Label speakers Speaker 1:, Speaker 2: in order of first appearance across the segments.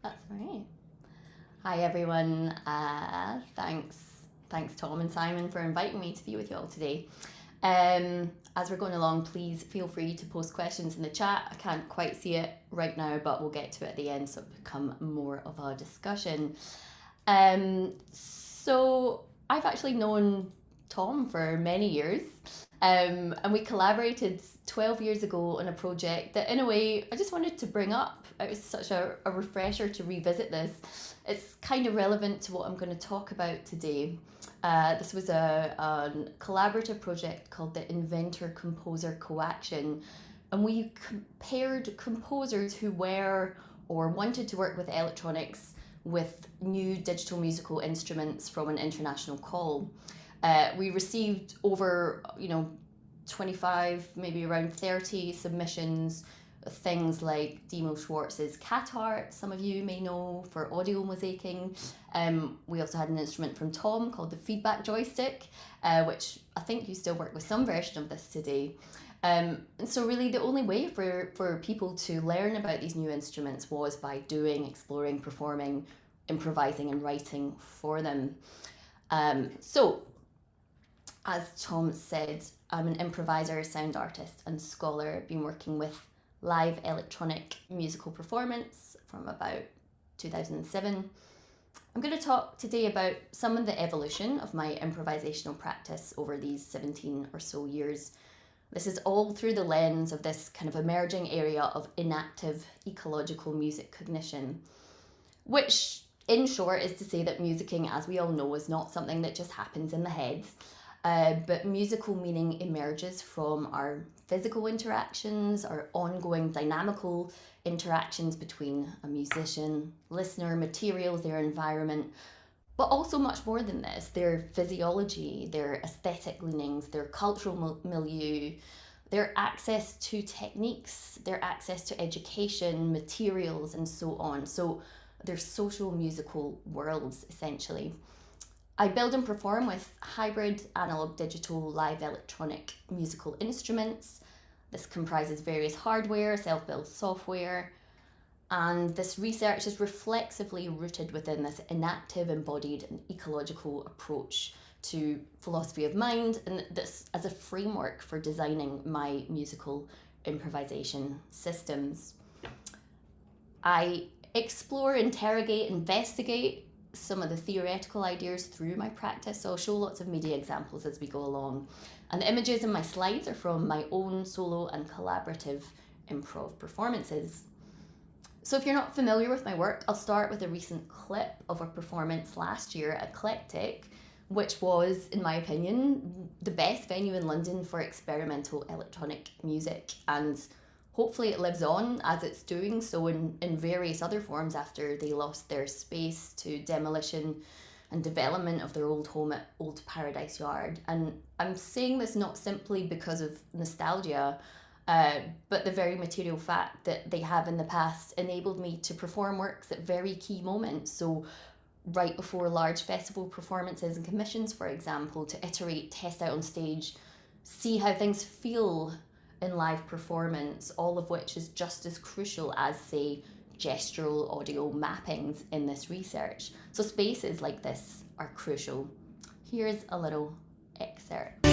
Speaker 1: That's right. Hi everyone. Thanks Tom and Simon for inviting me to be with you all today. As we're going along, please feel free to post questions in the chat. I can't quite see it right now, but we'll get to it at the end, so it'll become more of a discussion. So I've actually known Tom for many years, and we collaborated 12 years ago on a project that, in a way, I just wanted to bring up. It was such a refresher to revisit this. It's kind of relevant to what I'm going to talk about today. This was a collaborative project called the Inventor-Composer Coaction, and we compared composers who were or wanted to work with electronics with new digital musical instruments from an international call. We received over 25, maybe around 30 submissions, things like Demo Schwartz's cat art, some of you may know, for audio mosaicing. We also had an instrument from Tom called the feedback joystick, which I think you still work with some version of this today. And so really the only way for people to learn about these new instruments was by doing, exploring, performing, improvising and writing for them. So, as Tom said, I'm an improviser, sound artist and scholar. I've been working with live electronic musical performance from about 2007. I'm going to talk today about some of the evolution of my improvisational practice over these 17 or so years. This is all through the lens of this kind of emerging area of inactive ecological music cognition, which in short is to say that musicking, as we all know, is not something that just happens in the head. But musical meaning emerges from our physical interactions, our ongoing dynamical interactions between a musician, listener, materials, their environment, but also much more than this, their physiology, their aesthetic leanings, their cultural milieu, their access to techniques, their access to education, materials, and so on. So their social musical worlds, essentially. I build and perform with hybrid analog digital live electronic musical instruments. This comprises various hardware, self-built software, and this research is reflexively rooted within this enactive, embodied and ecological approach to philosophy of mind, and this as a framework for designing my musical improvisation systems. I explore, interrogate, investigate some of the theoretical ideas through my practice, so I'll show lots of media examples as we go along. And the images in my slides are from my own solo and collaborative improv performances. So if you're not familiar with my work, I'll start with a recent clip of a performance last year at Eclectic, which was, in my opinion, the best venue in London for experimental electronic music, and hopefully it lives on as it's doing so in various other forms after they lost their space to demolition and development of their old home at Old Paradise Yard. And I'm saying this not simply because of nostalgia, but the very material fact that they have in the past enabled me to perform works at very key moments. So right before large festival performances and commissions, for example, to iterate, test out on stage, see how things feel in live performance, all of which is just as crucial as, say, gestural audio mappings in this research. So spaces like this are crucial. Here's a little excerpt.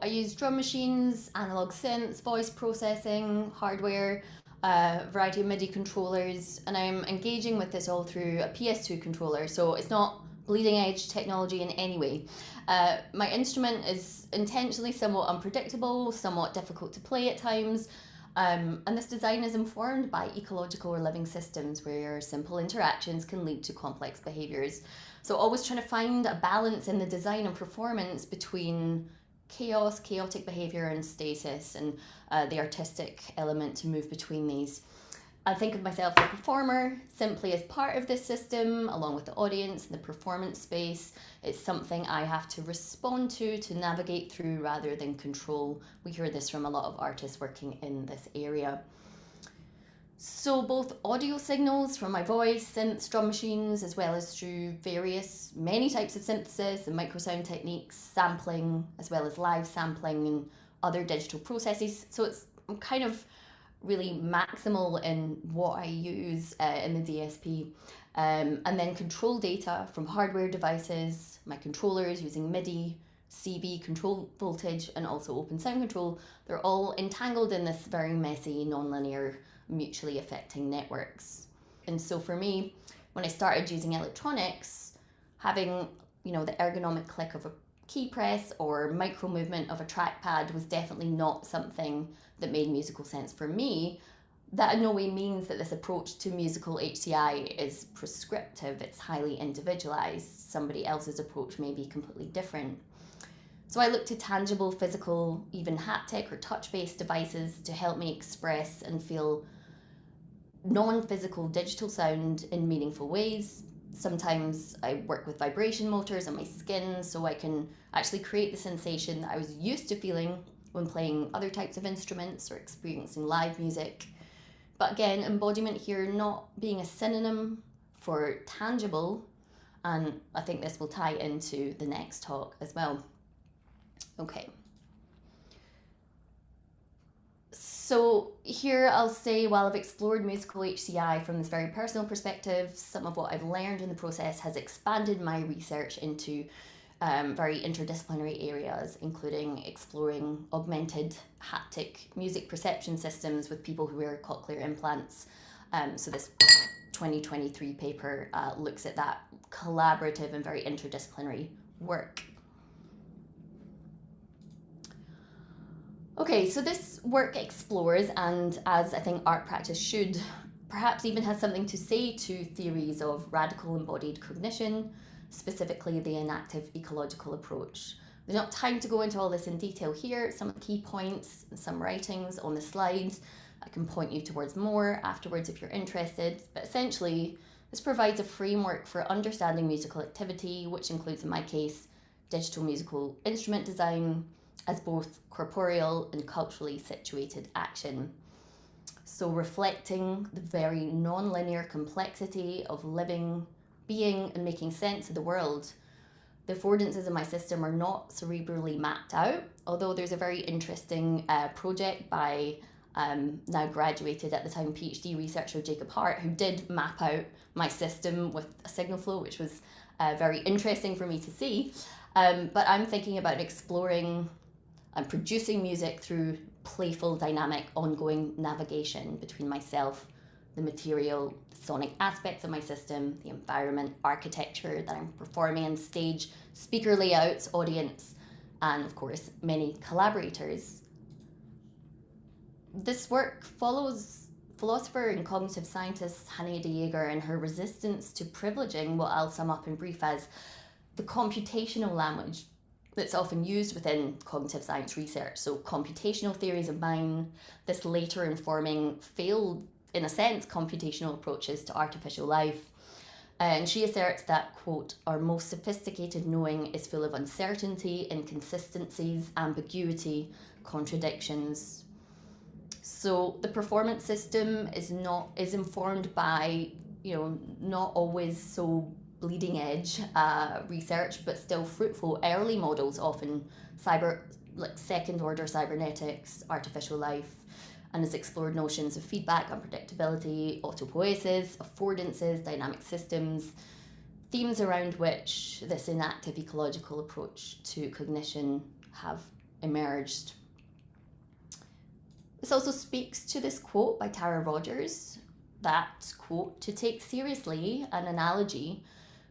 Speaker 1: I use drum machines, analog synths, voice processing, hardware, a variety of MIDI controllers, and I'm engaging with this all through a PS2 controller, so it's not bleeding edge technology in any way. My instrument is intentionally somewhat unpredictable, somewhat difficult to play at times, and this design is informed by ecological or living systems where simple interactions can lead to complex behaviours. So always trying to find a balance in the design and performance between chaos, chaotic behaviour, and stasis, and the artistic element to move between these. I think of myself as a performer simply as part of this system, along with the audience and the performance space. It's something I have to respond to navigate through rather than control. We hear this from a lot of artists working in this area. So both audio signals from my voice, synths, drum machines, as well as through many types of synthesis and microsound techniques, sampling, as well as live sampling and other digital processes. So I'm kind of really maximal in what I use in the DSP. And then control data from hardware devices, my controllers using MIDI, CV control voltage, and also open sound control. They're all entangled in this very messy, non-linear, mutually affecting networks. And so for me, when I started using electronics, having the ergonomic click of a key press or micro movement of a trackpad was definitely not something that made musical sense for me. That in no way means that this approach to musical HCI is prescriptive. It's highly individualized. Somebody else's approach may be completely different. So I look to tangible, physical, even haptic or touch-based devices to help me express and feel non-physical digital sound in meaningful ways. Sometimes I work with vibration motors on my skin so I can actually create the sensation that I was used to feeling when playing other types of instruments or experiencing live music. But again, embodiment here not being a synonym for tangible, and I think this will tie into the next talk as well. Okay. So here I'll say, while I've explored musical HCI from this very personal perspective, some of what I've learned in the process has expanded my research into very interdisciplinary areas, including exploring augmented haptic music perception systems with people who wear cochlear implants. So this 2023 paper looks at that collaborative and very interdisciplinary work. Okay, so this work explores, and as I think art practice should, perhaps even has something to say to theories of radical embodied cognition, specifically the enactive-ecological approach. There's not time to go into all this in detail here. Some key points and some writings on the slides. I can point you towards more afterwards if you're interested, but essentially this provides a framework for understanding musical activity, which includes, in my case, digital musical instrument design, as both corporeal and culturally situated action. So reflecting the very non-linear complexity of living, being, and making sense of the world. The affordances in my system are not cerebrally mapped out, although there's a very interesting project by now graduated at the time PhD researcher Jacob Hart, who did map out my system with a signal flow, which was very interesting for me to see. But I'm thinking about exploring and producing music through playful, dynamic, ongoing navigation between myself, the material, the sonic aspects of my system, the environment, architecture that I'm performing in, stage, speaker layouts, audience, and of course, many collaborators. This work follows philosopher and cognitive scientist Hanne de Jager and her resistance to privileging what I'll sum up in brief as the computational language that's often used within cognitive science research. So computational theories of mind, this later informing failed, in a sense, computational approaches to artificial life. And she asserts that, quote, our most sophisticated knowing is full of uncertainty, inconsistencies, ambiguity, contradictions. So the performance system is informed by, not always so bleeding edge research, but still fruitful early models, often second order cybernetics, artificial life, and has explored notions of feedback, unpredictability, autopoiesis, affordances, dynamic systems, themes around which this enactive ecological approach to cognition have emerged. This also speaks to this quote by Tara Rogers, that quote, "To take seriously an analogy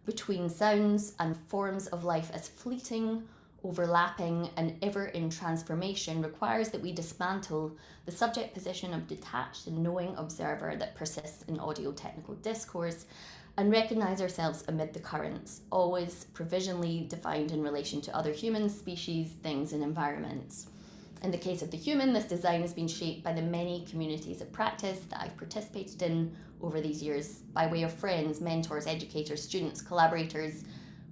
Speaker 1: between sounds and forms of life as fleeting, overlapping, and ever in transformation requires that we dismantle the subject position of detached and knowing observer that persists in audio-technical discourse and recognize ourselves amid the currents, always provisionally defined in relation to other humans, species, things, and environments. In the case of the human, this design has been shaped by the many communities of practice that I've participated in over these years by way of friends, mentors, educators, students, collaborators,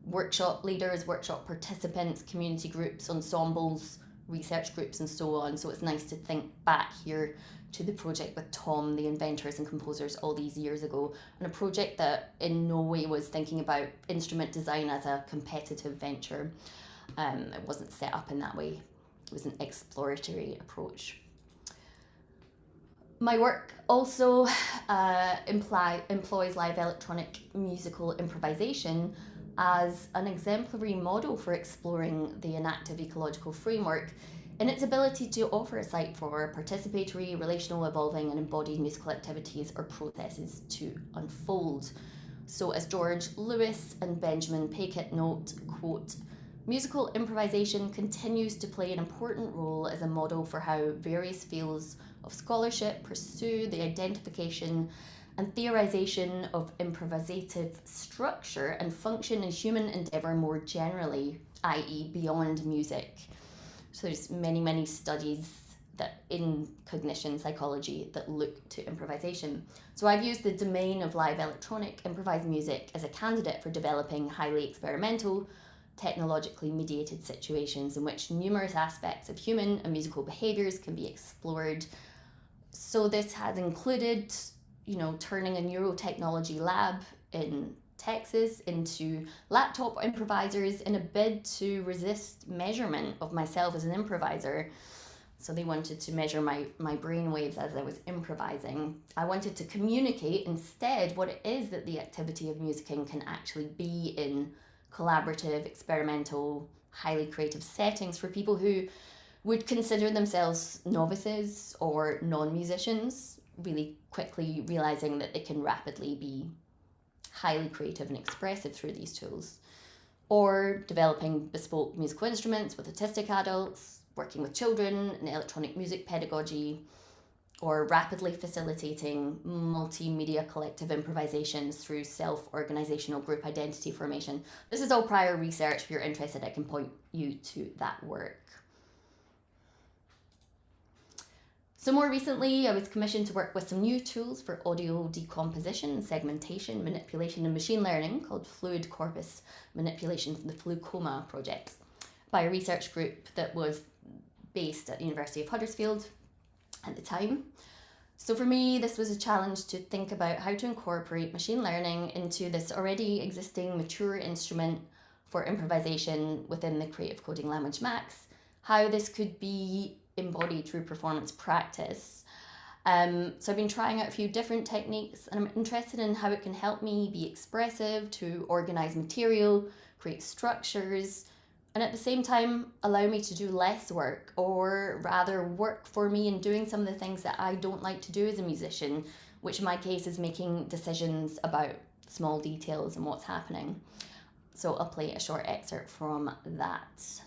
Speaker 1: workshop leaders, workshop participants, community groups, ensembles, research groups, and so on. So it's nice to think back here to the project with Tom, the inventors and composers, all these years ago, and a project that in no way was thinking about instrument design as a competitive venture. It wasn't set up in that way. It was an exploratory approach. My work also employs live electronic musical improvisation as an exemplary model for exploring the enactive-ecological framework in its ability to offer a site for participatory, relational, evolving, and embodied musical activities or processes to unfold. So as George Lewis and Benjamin Paquet note, quote, "Musical improvisation continues to play an important role as a model for how various fields of scholarship pursue the identification and theorization of improvisative structure and function in human endeavour more generally, i.e. beyond music." So there's many studies that in cognition psychology that look to improvisation. So I've used the domain of live electronic improvised music as a candidate for developing highly experimental, technologically mediated situations in which numerous aspects of human and musical behaviours can be explored. So this has included, turning a neurotechnology lab in Texas into laptop improvisers in a bid to resist measurement of myself as an improviser. So they wanted to measure my brain waves as I was improvising. I wanted to communicate instead what it is that the activity of musicking can actually be in collaborative, experimental, highly creative settings for people who would consider themselves novices or non-musicians, really quickly realizing that they can rapidly be highly creative and expressive through these tools, or developing bespoke musical instruments with autistic adults, working with children in electronic music pedagogy, or rapidly facilitating multimedia collective improvisations through self-organizational group identity formation. This is all prior research. If you're interested, I can point you to that work. So more recently, I was commissioned to work with some new tools for audio decomposition, segmentation, manipulation, and machine learning called Fluid Corpus Manipulation from the Flucoma project by a research group that was based at the University of Huddersfield at the time. So for me, this was a challenge to think about how to incorporate machine learning into this already existing mature instrument for improvisation within the creative coding language Max, how this could be embodied through performance practice. So I've been trying out a few different techniques, and I'm interested in how it can help me be expressive, to organize material, create structures, and at the same time allow me to do less work, or rather work for me in doing some of the things that I don't like to do as a musician, which in my case is making decisions about small details and what's happening. So I'll play a short excerpt from that.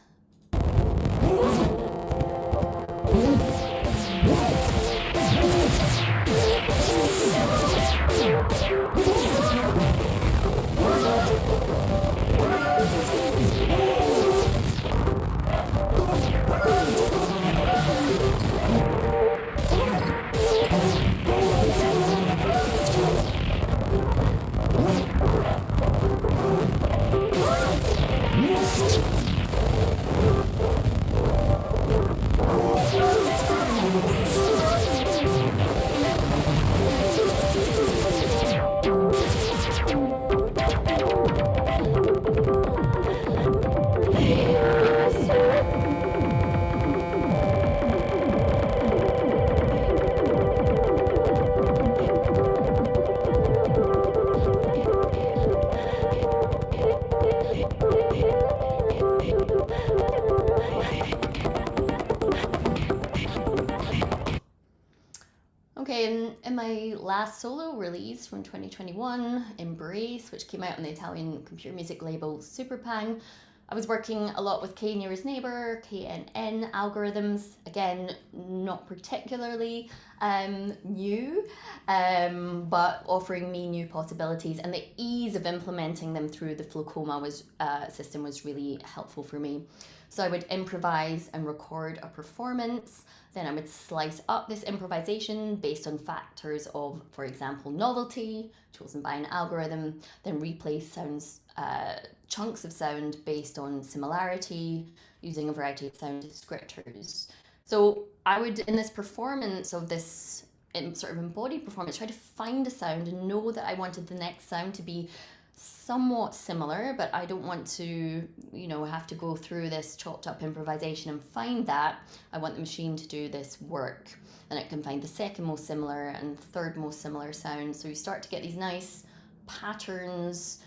Speaker 1: last solo release from 2021, Embrace, which came out on the Italian computer music label Superpang. I was working a lot with K nearest neighbor, KNN algorithms, again, not particularly new, but offering me new possibilities, and the ease of implementing them through the Flowcoma system was really helpful for me. So I would improvise and record a performance. Then I would slice up this improvisation based on factors of, for example, novelty, chosen by an algorithm, then replace sounds, chunks of sound based on similarity, using a variety of sound descriptors. So I would, in this performance of this sort of embodied performance, try to find a sound and know that I wanted the next sound to be somewhat similar, but I don't want to, have to go through this chopped up improvisation and find that. I want the machine to do this work, and it can find the second most similar and third most similar sound. So you start to get these nice patterns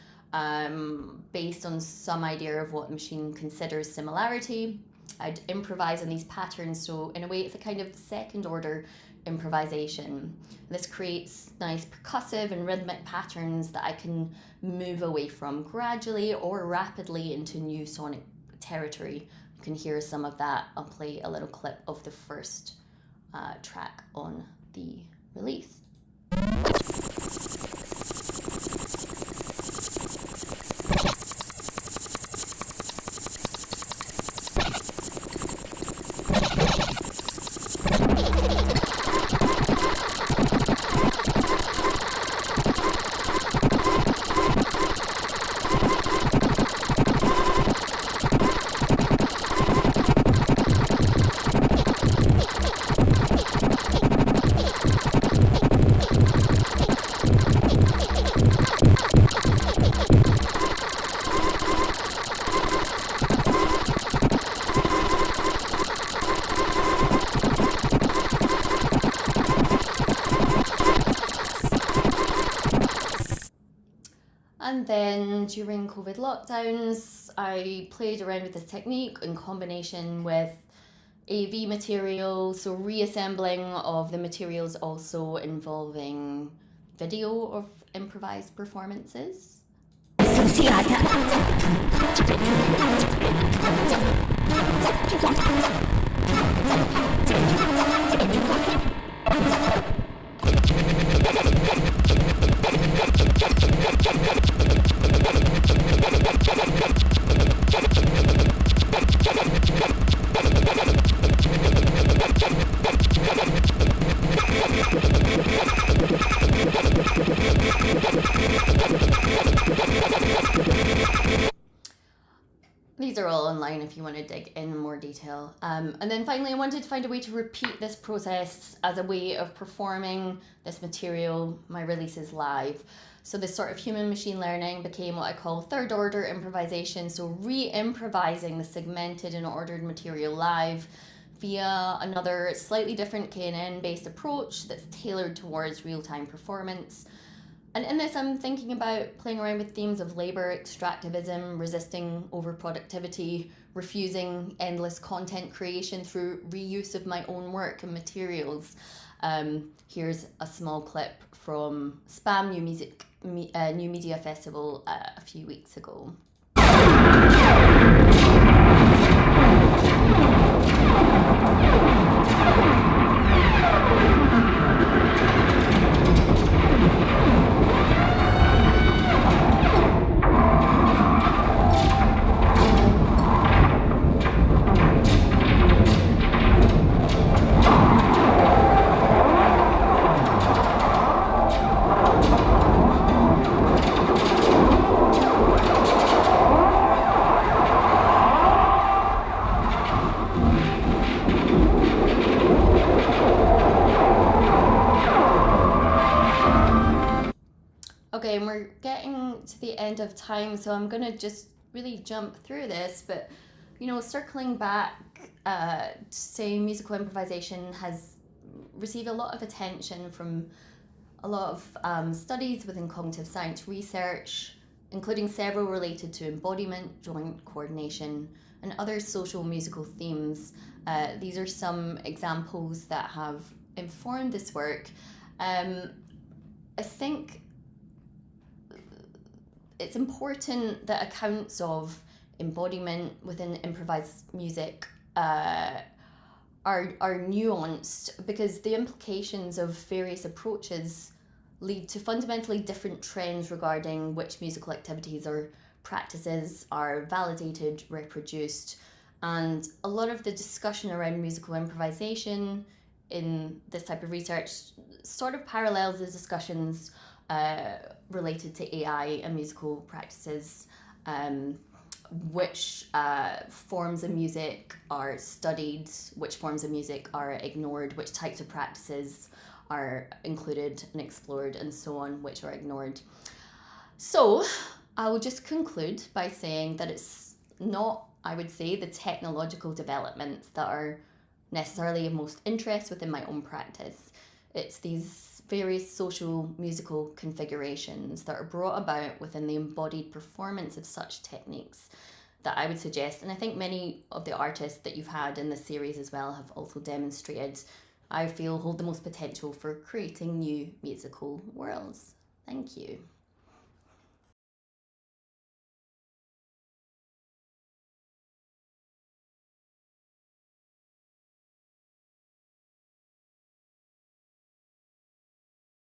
Speaker 1: based on some idea of what the machine considers similarity. I'd improvise on these patterns, so in a way it's a kind of second order improvisation. This creates nice percussive and rhythmic patterns that I can move away from gradually or rapidly into new sonic territory. You can hear some of that. I'll play a little clip of the first track on the release. And then during COVID lockdowns, I played around with this technique in combination with AV material, so reassembling of the materials also involving video of improvised performances. These are all online if you want to dig in more detail. And then finally, I wanted to find a way to repeat this process as a way of performing this material, my releases, live. So this sort of human machine learning became what I call third order improvisation. So re-improvising the segmented and ordered material live via another slightly different KNN based approach that's tailored towards real-time performance. And in this, I'm thinking about playing around with themes of labor, extractivism, resisting overproductivity, refusing endless content creation through reuse of my own work and materials. Here's a small clip from Spam New Media Festival a few weeks ago. Okay, and we're getting to the end of time, so I'm going to just really jump through this, but, circling back to say musical improvisation has received a lot of attention from a lot of studies within cognitive science research, including several related to embodiment, joint coordination, and other social musical themes. These are some examples that have informed this work. I think it's important that accounts of embodiment within improvised music are nuanced, because the implications of various approaches lead to fundamentally different trends regarding which musical activities or practices are validated, reproduced, and a lot of the discussion around musical improvisation in this type of research sort of parallels the discussions related to AI and musical practices. Which forms of music are studied, which forms of music are ignored, which types of practices are included and explored, and so on, which are ignored. So I will just conclude by saying that it's not, I would say, the technological developments that are necessarily of most interest within my own practice. It's these various social musical configurations that are brought about within the embodied performance of such techniques that I would suggest, and I think many of the artists that you've had in this series as well have also demonstrated, I feel, hold the most potential for creating new musical worlds. Thank you.